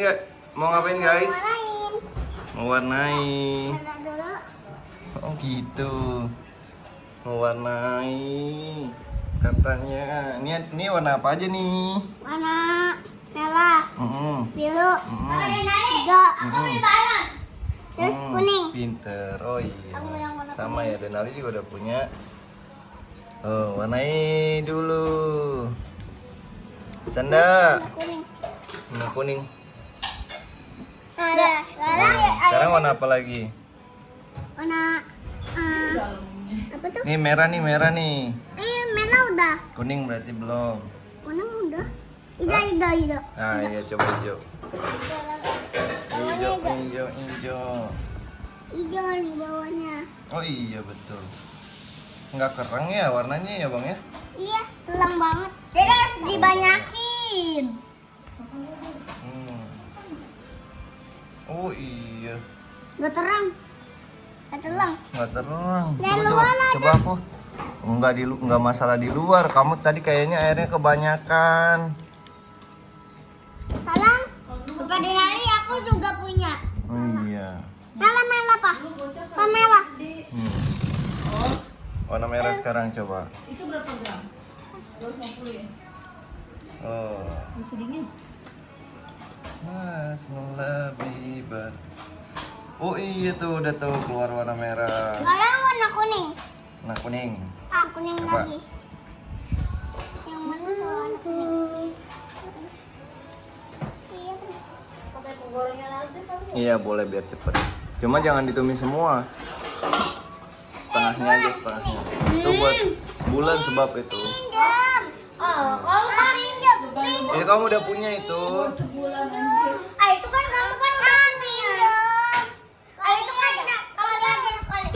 Enggak, mau ngapain guys? Warnain. Mau warnai. Warna dulu. Oh gitu. Mau warnai. Katanya. Ini warna apa aja nih? Warna merah, biru, hijau, terus kuning. Pinter. Oh iya. Aku yang warna Sama ya, Denali juga udah punya. Oh, warnai dulu. Sanda. Warna kuning. Warna kuning. Ada. Sekarang warna apa lagi? Warna apa tuh? Nih merah nih. Merah udah. Kuning berarti belum. Kuning udah. Hijau. Nah, iya coba hijau. Bawahnya Hijau. hijau nih bawahnya. Oh iya betul. Nggak kereng ya warnanya ya bang ya? Iya, telang banget. Jadi harus dibanyakin. Oh iya. Gak terang. Gak telang. Nggak terang. Di Coba luar ada. coba aku. Nggak masalah di luar. Kamu tadi kayaknya airnya kebanyakan. Telang. Bapak Denali aku juga punya. Oh iya. Merah Pak. Merah. Warna merah sekarang coba. Itu berapa gram? 250 ya? Oh. Masih dingin? Mas lebih ber. Oh iya tuh udah tuh keluar warna merah. Sekarang warna kuning. Warna kuning. Kuning Coba. lagi. Yang mana tuh warna kuning? Iya. Pakai penggorengan aja kali. Iya boleh biar cepet. Cuma jangan ditumis semua. Setengahnya aja setengahnya. Itu buat sebulan sebab itu. Pinjam. Oh, kamu kan pinjam. Ini kamu udah punya itu. Sebulan anjir. Itu kan kamu kan pinjam. Itu kan kalau dia kali.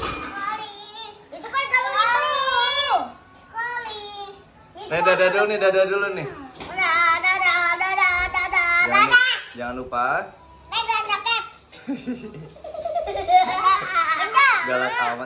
Itu kan kalau itu. Kali. Dadah dulu nih. Dadah. Jangan lupa. Dadah. Galak amat